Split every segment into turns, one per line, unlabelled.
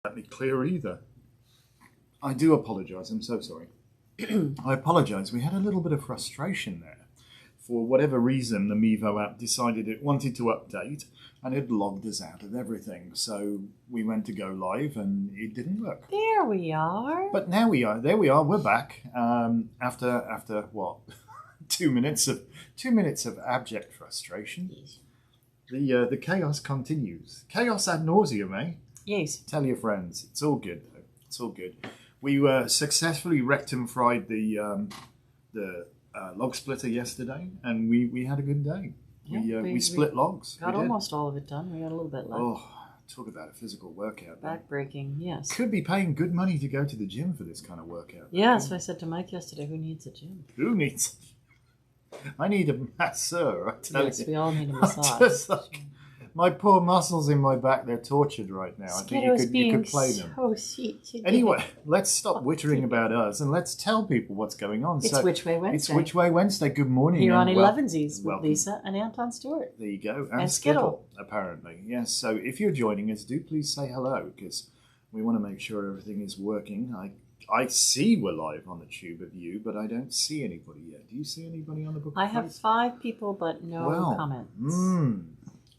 Let me clear either. I do apologise. I'm so sorry. I apologise. We had a little bit of frustration there. For whatever reason, the Mevo app decided it wanted to update and it logged us out of everything. So we went to go live and it didn't work.
There we are.
But now we are. There we are. We're back. After what? 2 minutes of abject frustration. The chaos continues. Chaos ad nauseum, eh?
Yes.
Tell your friends. It's all good, though. It's all good. We successfully wrecked and fried the log splitter yesterday, and we had a good day. We split logs.
Got almost all of it done. We got a little bit left.
Oh, talk about a physical workout.
Backbreaking, yes.
Could be paying good money to go to the gym for this kind of workout.
Yeah, that's what I said to Mike yesterday. Who needs a gym?
Who needs? I need a masseur. I tell you.
Yes, we all need a massage.
My poor muscles in my back, they're tortured right now. I think you could play them.
So sweet.
Anyway, let's stop wittering about us and let's tell people what's going on.
It's Which Way Wednesday.
It's Which Way Wednesday. Good morning.
Here on Elevensies with Lisa and Anton Stewart.
There you go. And Skittle, apparently. Yes, so if you're joining us, do please say hello because we want to make sure everything is working. I see we're live on the tube of you, but I don't see anybody yet. Do you see anybody on the book?
I have 5 people, but no comments.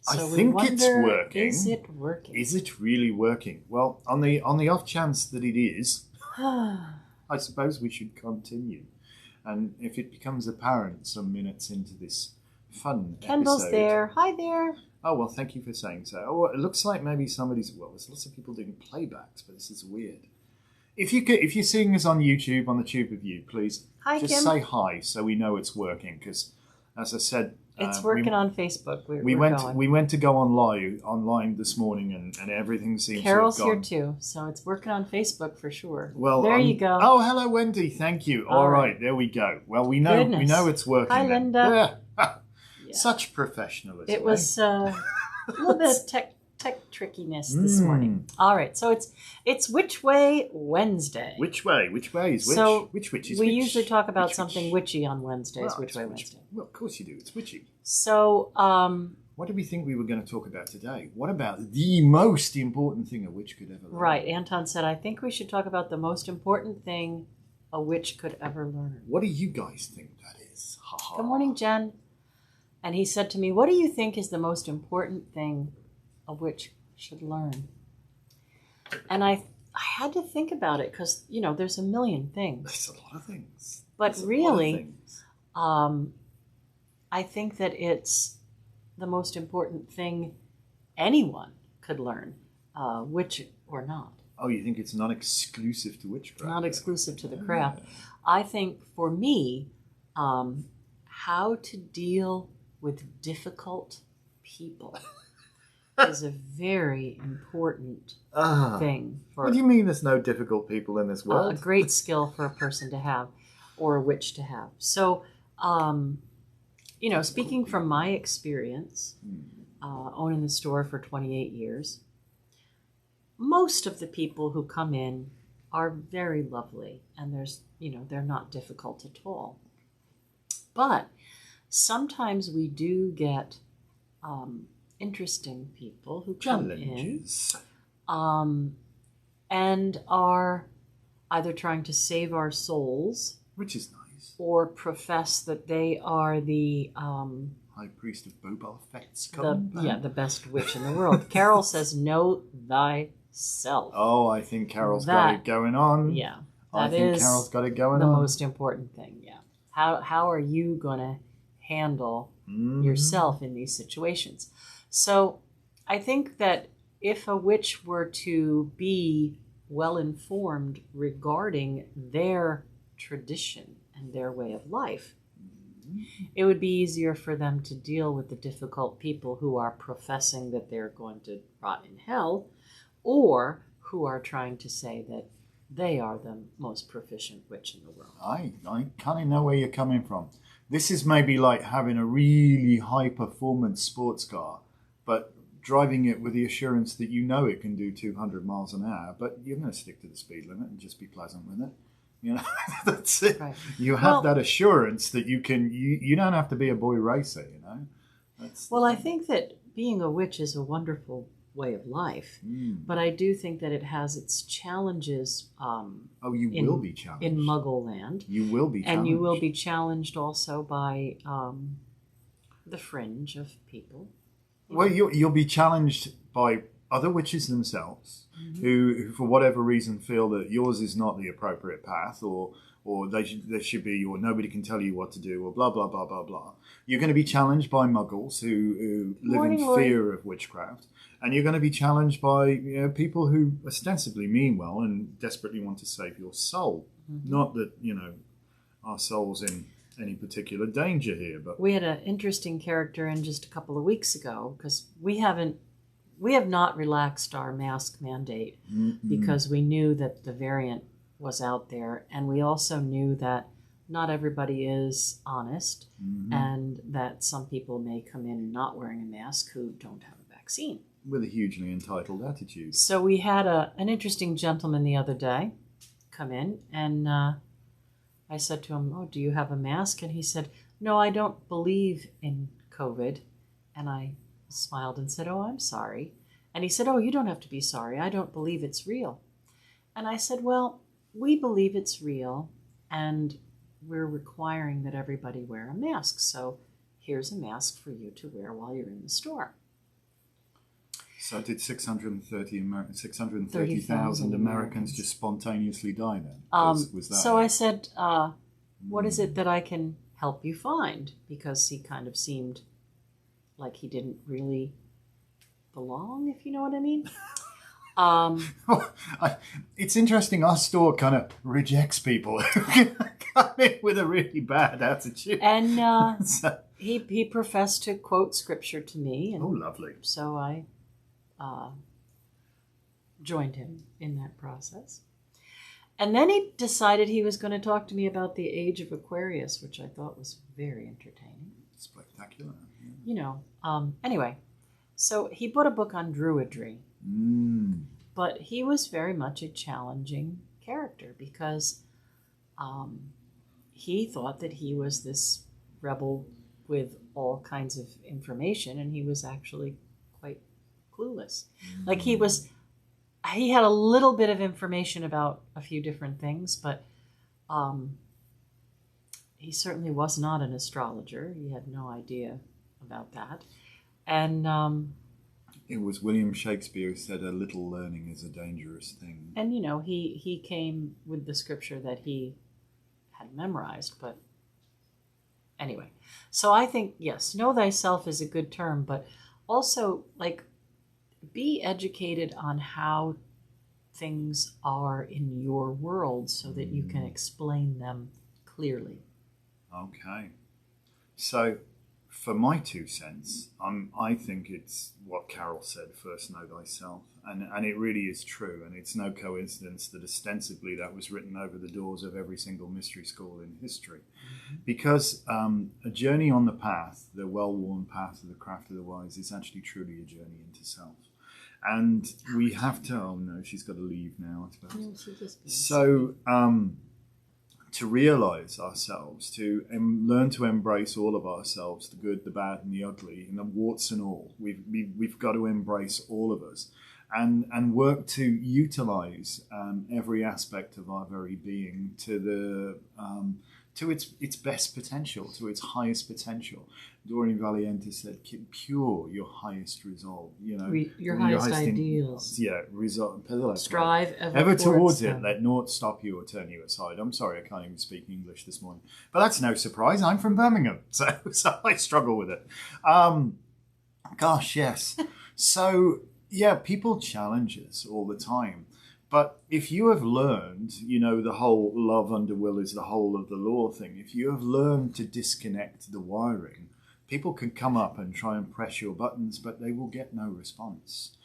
So
I think it's working.
Is it working?
Is it really working? Well, on the off chance that it is, I suppose we should continue. And if it becomes apparent some minutes into this fun
Kendall's
episode...
there. Hi there.
Oh, well, thank you for saying so. Oh, it looks like maybe somebody's... Well, there's lots of people doing playbacks, but this is weird. If you're seeing us on YouTube, on the tube of you, please just
Kim.
say hi so we know it's working. Because, as I said...
It's working on Facebook.
We went to go online this morning, and everything seems
Carol's
to have gone.
here too, so it's working on Facebook for sure.
Well,
there you go.
Oh, hello, Wendy. Thank you. All right, there we go. Well, we know it's working.
Hi, Linda.
Yeah. Such professionalism.
It was a little bit of tech trickiness this morning. All right, so it's Which Way Wednesday.
Which way is which?
So
which is
we
which?
usually talk about something witchy on Wednesdays. Which Way Wednesday.
Well, of course you do. It's witchy.
So,
what did we think we were going to talk about today? What about the most important thing a witch could ever learn?
Right. Anton said, I think we should talk about the most important thing a witch could ever learn.
What do you guys think that is? Ha ha.
Good morning, Jen. And he said to me, what do you think is the most important thing a witch should learn? And I had to think about it because, there's a million things.
There's a lot of things.
But really, I think that it's the most important thing anyone could learn, witch or not.
Oh, you think it's not exclusive to witchcraft?
Not exclusive to the craft. I think for me, how to deal with difficult people is a very important thing.
What do you mean there's no difficult people in this world?
A great skill for a person to have or a witch to have. So, speaking from my experience, owning the store for 28 years, most of the people who come in are very lovely and they're not difficult at all. But sometimes we do get interesting people who come in and are either trying to save our souls,
which is nice,
or profess that they are the
high priest of Boba Fett's
the best witch in the world. Carol says, "Know thyself."
Oh, I think Carol's got it going on.
Yeah,
I think Carol's got it going on.
The most important thing. Yeah, how are you gonna handle yourself in these situations? So I think that if a witch were to be well informed regarding their tradition and their way of life, it would be easier for them to deal with the difficult people who are professing that they're going to rot in hell, or who are trying to say that they are the most proficient witch in the world.
I kind of know where you're coming from. This is maybe like having a really high-performance sports car, but driving it with the assurance that it can do 200 miles an hour, but you're going to stick to the speed limit and just be pleasant with it. That's it. Right. You have that assurance that you don't have to be a boy racer,
I think that being a witch is a wonderful way of life.
Mm.
But I do think that it has its challenges.
You will be challenged
in Muggle land.
You will be challenged,
and you will be challenged also by the fringe of people.
Well, you'll be challenged by other witches themselves, who, for whatever reason, feel that yours is not the appropriate path, or there should be, or nobody can tell you what to do, or blah blah blah blah blah. You're going to be challenged by Muggles who live in fear of witchcraft, and you're going to be challenged by people who ostensibly mean well and desperately want to save your soul. Not that our soul's in any particular danger here, but
we had an interesting character in just a couple of weeks ago, because we have not relaxed our mask mandate because we knew that the variant was out there, and we also knew that not everybody is honest, and that some people may come in not wearing a mask who don't have a vaccine.
With a hugely entitled attitude.
So we had an interesting gentleman the other day come in, and I said to him, "Oh, do you have a mask?" And he said, "No, I don't believe in COVID." And I smiled and said, "Oh, I'm sorry." And he said, "Oh, you don't have to be sorry. I don't believe it's real." And I said, "Well, we believe it's real, and we're requiring that everybody wear a mask. So here's a mask for you to wear while you're in the store."
So did 630,000 Americans just spontaneously die then? Was that
so I said, what is it that I can help you find? Because he kind of seemed like he didn't really belong, if you know what I mean.
It's interesting. Our store kind of rejects people who come in with a really bad attitude.
And he professed to quote scripture to me. And
oh, lovely.
So I joined him in that process. And then he decided he was going to talk to me about the Age of Aquarius, which I thought was very entertaining.
Spectacular.
Yeah. Anyway, so he bought a book on Druidry. But he was very much a challenging character because he thought that he was this rebel with all kinds of information, and he was actually quite clueless. Like he had a little bit of information about a few different things, but he certainly was not an astrologer. He had no idea about that. And
it was William Shakespeare who said, "A little learning is a dangerous thing."
And he came with the scripture that he had memorized, but anyway. So I think, yes, know thyself is a good term, but also be educated on how things are in your world so that you can explain them clearly.
Okay. So for my 2 cents, I think it's what Carol said, first know thyself. And it really is true. And it's no coincidence that ostensibly that was written over the doors of every single mystery school in history. Because a journey on the path, the well-worn path of the craft of the wise, is actually truly a journey into self. And we have to, oh no, she's got to leave now, I suppose. So to realize ourselves, to learn to embrace all of ourselves, the good, the bad, and the ugly, and the warts and all. We've got to embrace all of us, and work to utilize every aspect of our very being to its best potential, to its highest potential. Doreen Valiente said, "Keep pure your highest resolve."
Your highest ideals.
Resolve.
Strive
ever towards it. Let naught stop you or turn you aside. I'm sorry, I can't even speak English this morning, but that's no surprise. I'm from Birmingham, so I struggle with it. Gosh, yes. So yeah, people challenge us all the time. But if you have learned, the whole love under will is the whole of the law thing. If you have learned to disconnect the wiring, people can come up and try and press your buttons, but they will get no response.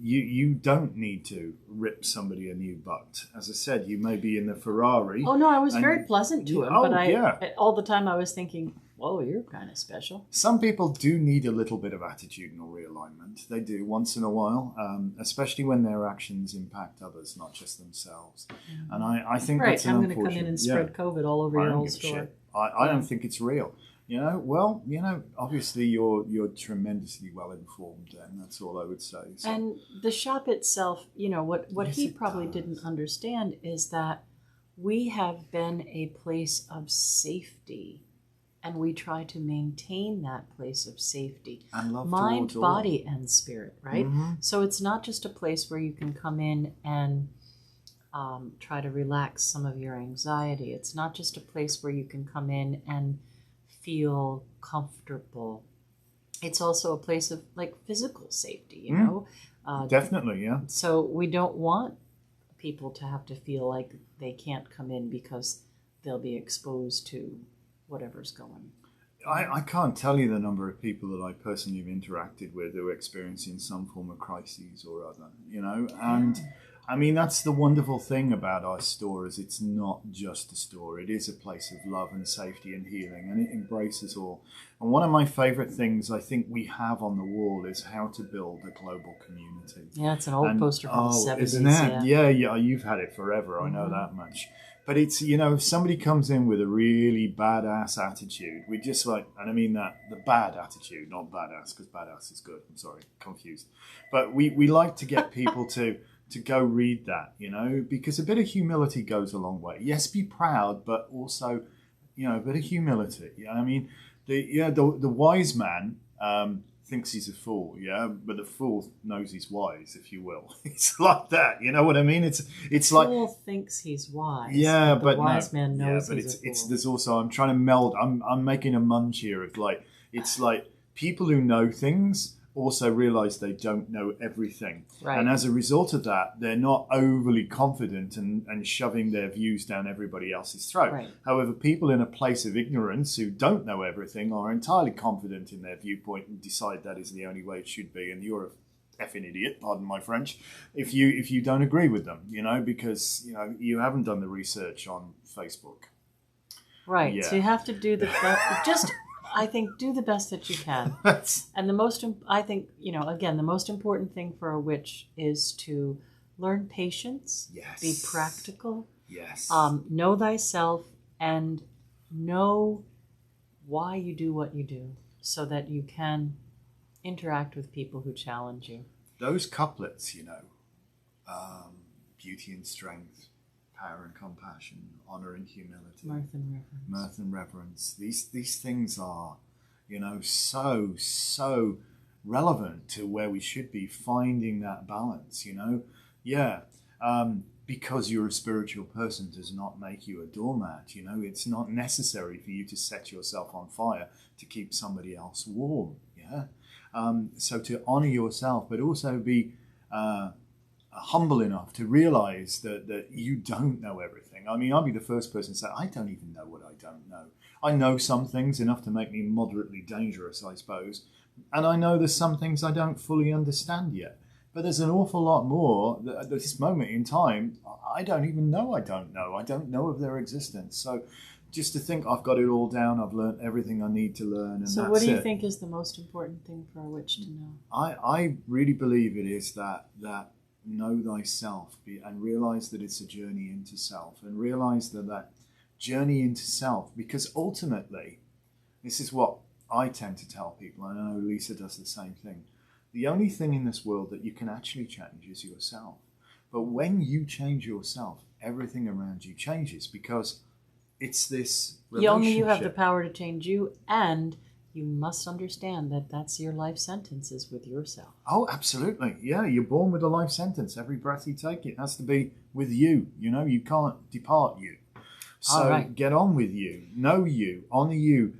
You don't need to rip somebody a new butt. As I said, you may be in the Ferrari.
Oh, no, I was very pleasant to him.
Oh,
but all the time I was thinking, whoa, you're kind of special.
Some people do need a little bit of attitudinal realignment. They do once in a while, especially when their actions impact others, not just themselves. And I think that's an
I'm
unfortunate...
going to come in and spread COVID all over your whole store.
I don't think it's real. You know, well, you know, obviously you're tremendously well informed, and that's all I would say. So,
And the shop itself, you know, what
yes,
he
it
probably
does.
didn't understand is that we have been a place of safety, and we try to maintain that place of safety,
And love
mind,
towards all.
body, and spirit, right?
Mm-hmm.
So it's not just a place where you can come in and try to relax some of your anxiety. It's not just a place where you can come in and feel comfortable. It's also a place of like physical safety, you know?
Definitely, yeah.
So we don't want people to have to feel like they can't come in because they'll be exposed to whatever's going.
I can't tell you the number of people that I personally have interacted with who are experiencing some form of crises or other, you know, and I mean, that's the wonderful thing about our store is it's not just a store. It is a place of love and safety and healing, and it embraces all. And one of my favorite things I think we have on the wall is how to build a global community.
Yeah, it's an old
And,
poster from the 70s.
isn't it?
Yeah.
Yeah, you've had it forever. I know that much. But it's, you know, if somebody comes in with a really badass attitude, we just like, and I mean that, the bad attitude, not badass, because badass is good. I'm sorry, confused. But we like to get people to go read that, you know, because a bit of humility goes a long way. Yes, be proud, but also, you know, a bit of humility. Yeah, I mean, the wise man thinks he's a fool, yeah, but the fool knows he's wise, if you will. It's like that, you know what I mean? It's like
fool thinks he's wise.
yeah,
but
but
the wise
no,
man knows
yeah, but
he's a
it's
fool.
there's also I'm trying to meld. I'm making a munch here of like it's like people who know things also realize they don't know everything,
Right.
and as a result of that, they're not overly confident and shoving their views down everybody else's throat.
Right.
However, people in a place of ignorance who don't know everything are entirely confident in their viewpoint and decide that is the only way it should be, and you're a effing idiot, pardon my French, if you don't agree with them, you know, because you know you haven't done the research on Facebook.
Right.
Yeah.
So you have to do the just I think do the best that you can. And the most I think, you know, again, the most important thing for a witch is to learn patience,
Yes.
be practical,
Yes.
know thyself, and know why you do what you do so that you can interact with people who challenge you.
Those couplets, you know, beauty and strength, power and compassion, honor and humility,
Mirth and reverence.
mirth and reverence. These things are, you know, so relevant to where we should be finding that balance. You know, yeah. Because you're a spiritual person does not make you a doormat. You know, it's not necessary for you to set yourself on fire to keep somebody else warm. Yeah. So to honor yourself, but also be humble enough to realize that you don't know everything. I mean, I'll be the first person to say, I don't even know what I don't know. I know some things enough to make me moderately dangerous, I suppose. And I know there's some things I don't fully understand yet. But there's an awful lot more that at this moment in time, I don't even know I don't know. I don't know of their existence. So just to think I've got it all down, I've learned everything I need to learn, and
So
that's
what do you
it.
think is the most important thing for a witch to know?
I really believe it is that know thyself and realize that it's a journey into self, and realize that journey into self, because ultimately, this is what I tend to tell people, and I know Lisa does the same thing. The only thing in this world that you can actually change is yourself. But when you change yourself, everything around you changes, because it's this relationship.
Only you have the power to change you, and you must understand that that's your life sentence is with yourself.
Oh, absolutely. Yeah, you're born with a life sentence. Every breath you take, it has to be with you. You know, you can't depart you. So get on with you, know you, honor you,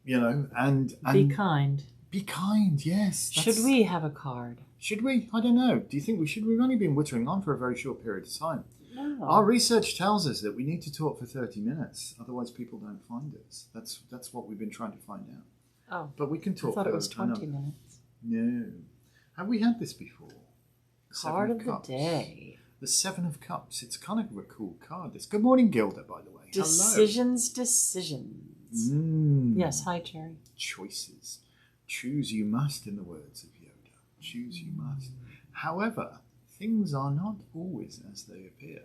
you know, and
be kind.
Be kind, yes.
Should we have a card?
Should we? I don't know. Do you think we should? We've only been wittering on for a very short period of time.
No.
Our research tells us that we need to talk for 30 minutes. Otherwise, people don't find us. That's what we've been trying to find out.
Oh.
But we can talk.
I thought it was 20 minutes.
No. Have we had this before?
Card of the day.
The Seven of Cups. It's kind of a cool card. This. Good morning, Gilda, by the way.
Decisions.
Mm.
Yes, hi, Cherry.
Choices. Choose you must, in the words of Yoda. Choose you must. However, things are not always as they appear.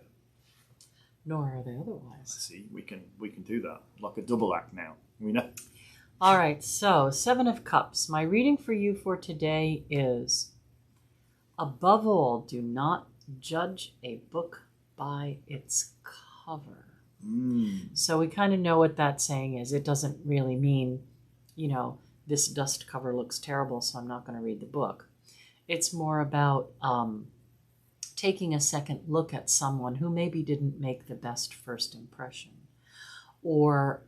Nor are they otherwise.
See, we can do that like a double act now. We know.
All right, so 7 of Cups. My reading for you for today is, above all, do not judge a book by its cover. So we kind of know what that saying is. It doesn't really mean, this dust cover looks terrible, so I'm not going to read the book. It's more about taking a second look at someone who maybe didn't make the best first impression, or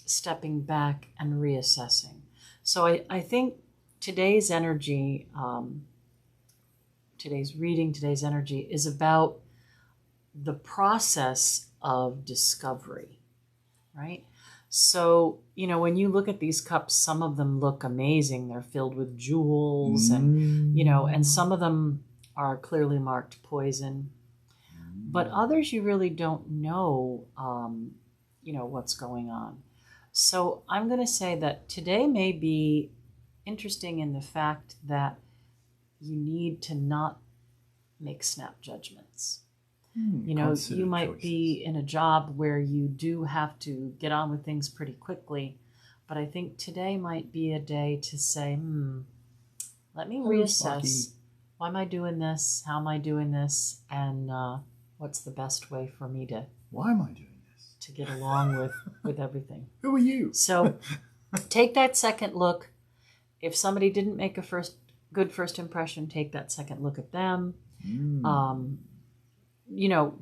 stepping back and reassessing. So I think today's energy, today's reading, today's energy is about the process of discovery, right? So, when you look at these cups, some of them look amazing. They're filled with jewels and some of them are clearly marked poison. But others you really don't know, what's going on. So I'm going to say that today may be interesting in the fact that you need to not make snap judgments. You might
choices.
be in a job where you do have to get on with things pretty quickly, but I think today might be a day to say, let me reassess. Why am I doing this? How am I doing this? And what's the best way for me to...
Why am I doing this?
To get along with everything.
Who are you?
So take that second look. If somebody didn't make a good first impression, take that second look at them.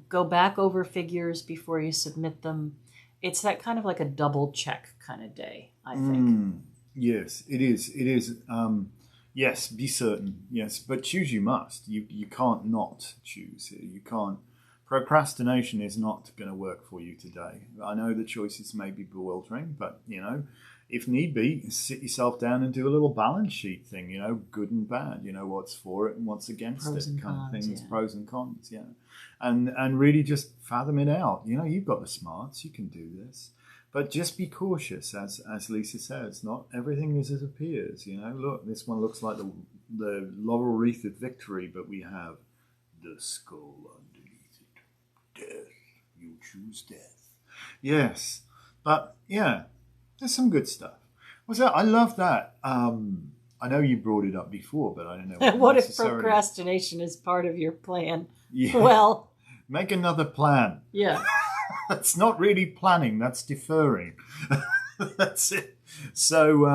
Go back over figures before you submit them. It's that kind of like a double check kind of day, I think.
Yes, it is. It is. Yes, be certain. Yes, but choose you must. You can't not choose. You can't. Procrastination is not going to work for you today. I know the choices may be bewildering, but, if need be, sit yourself down and do a little balance sheet thing, good and bad, what's for it and what's against
Pros
it
and
kind
cons,
of things,
yeah.
pros and cons, yeah. And really just fathom it out. You've got the smarts, you can do this. But just be cautious, as Lisa says, not everything is as it appears, Look, this one looks like the laurel wreath of victory, but we have the skull underneath it. Death. You choose death. Yes. But, yeah, there's some good stuff. I love that. I know you brought it up before, but I don't know.
What if procrastination is part of your plan?
Yeah.
Well...
Make another plan.
Yeah.
That's not really planning. That's deferring. That's it. So,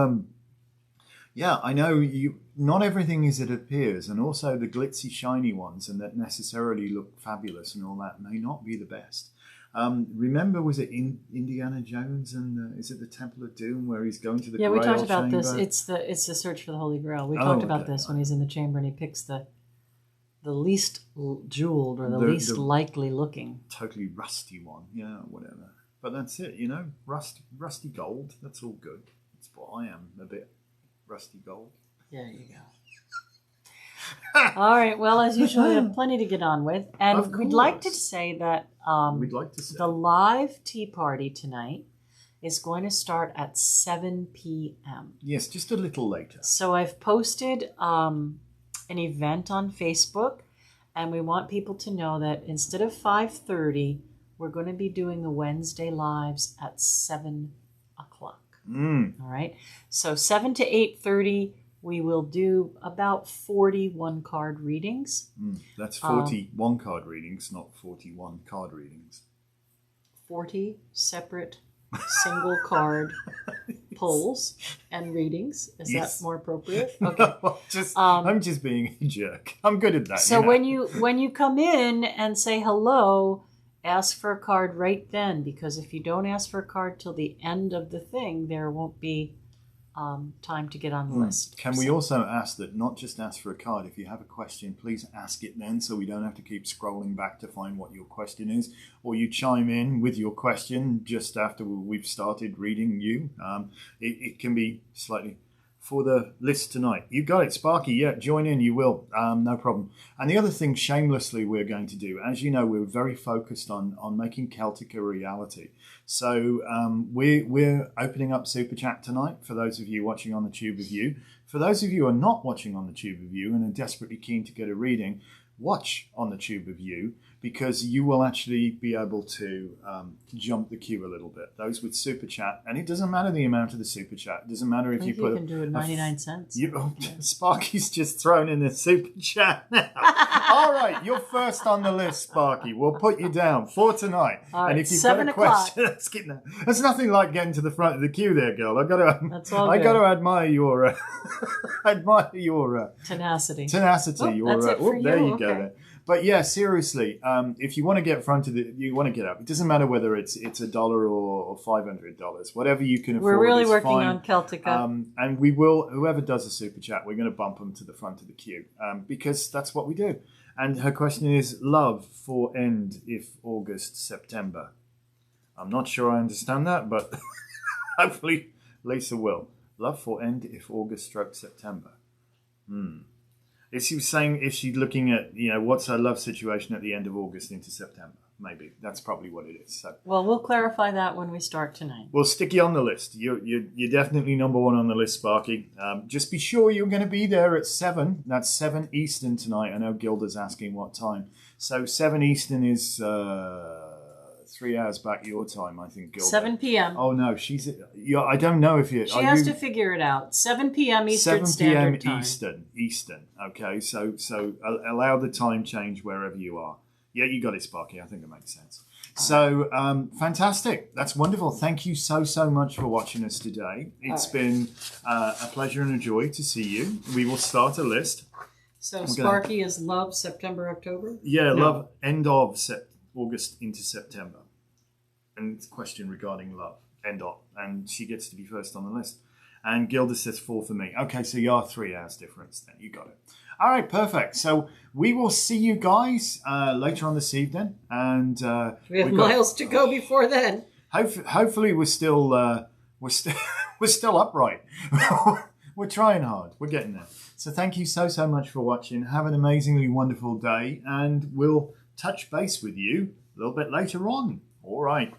I know not everything is as it appears, and also the glitzy, shiny ones, and that necessarily look fabulous and all that may not be the best. Remember, was it in Indiana Jones and is it the Temple of Doom where he's going to the Grail
we talked about
chamber?
this. It's the search for the Holy Grail. We talked about this when he's in the chamber and he picks the least jeweled or the least likely looking.
Totally rusty one, whatever. But that's it, rusty gold. That's all good. That's what I am, a bit rusty gold.
There you go. All right. Well, as usual, we have plenty to get on with, and we'd like to say that the live tea party tonight is going to start at 7 p.m.
Yes, just a little later.
So I've posted an event on Facebook, and we want people to know that instead of 5:30, we're going to be doing the Wednesday lives at 7 o'clock. All right. So 7 to 8:30. We will do about 40 one-card readings.
That's 40 one-card readings, not 41 card readings.
40 separate single card pulls and readings. Is that more appropriate? Okay.
I'm just being a jerk. I'm good at that.
So when you come in and say hello, ask for a card right then, because if you don't ask for a card till the end of the thing, there won't be time to get on the list.
Can we also ask that not just ask for a card? If you have a question, please ask it then, so we don't have to keep scrolling back to find what your question is, or you chime in with your question just after we've started reading you. It can be slightly for the list tonight. You got it, Sparky. Yeah, join in. You will. No problem. And the other thing, shamelessly, we're going to do, as you know, we're very focused on making Celtic a reality. So we're opening up Super Chat tonight for those of you watching on the Tube of You. For those of you who are not watching on the Tube of You and are desperately keen to get a reading, watch on the Tube of You, because you will actually be able to jump the queue a little bit. Those with Super Chat, and it doesn't matter the amount of the Super Chat. It doesn't matter if you put...
You can do it 99 cents.
Sparky's just thrown in the Super Chat now. All right, you're first on the list, Sparky. We'll put you down for tonight.
All right,
and if you've
7
got a
o'clock.
question, that's nothing like getting to the front of the queue there, girl.
That's all
I
good.
got to admire your
Tenacity.
tenacity.
Oh, that's it for
there
you.
you go.
Okay.
Then. But yeah, seriously, if you want to get front of you want to get up. It doesn't matter whether it's $1 or $500, whatever you can afford.
We're really
is
working
fine.
on Celtica.
And we will. Whoever does a super chat, we're going to bump them to the front of the queue because that's what we do. And her question is: love for end if August September. I'm not sure I understand that, but hopefully Lisa will. Love for end if August / September. Is she saying, is she looking at, what's her love situation at the end of August into September? Maybe. That's probably what it is. So,
Well, we'll clarify that when we start tonight.
we'll stick you on the list. You're definitely number one on the list, Sparky. Just be sure you're going to be there at 7. That's 7 Eastern tonight. I know Gilda's asking what time. So 7 Eastern is 3 hours back your time, I think, Gilda.
7 p.m.
Oh, no. I don't know if you...
She has to figure it out. 7 p.m. Eastern
7 p.m.
Standard Time.
Eastern. Okay, so allow the time change wherever you are. Yeah, you got it, Sparky. I think it makes sense. So, fantastic. That's wonderful. Thank you so much for watching us today. It's been a pleasure and a joy to see you. We will start a list.
So Sparky is love September, October?
Yeah, love end of August into September. And it's a question regarding love. End of. And she gets to be first on the list. And Gilda says 4 for me. Okay, so you are 3 hours difference then. You got it. All right, perfect. So we will see you guys later on this evening. And
We have miles to go before then.
hopefully we're still upright. We're trying hard. We're getting there. So thank you so much for watching. Have an amazingly wonderful day. And we'll touch base with you a little bit later on. All right.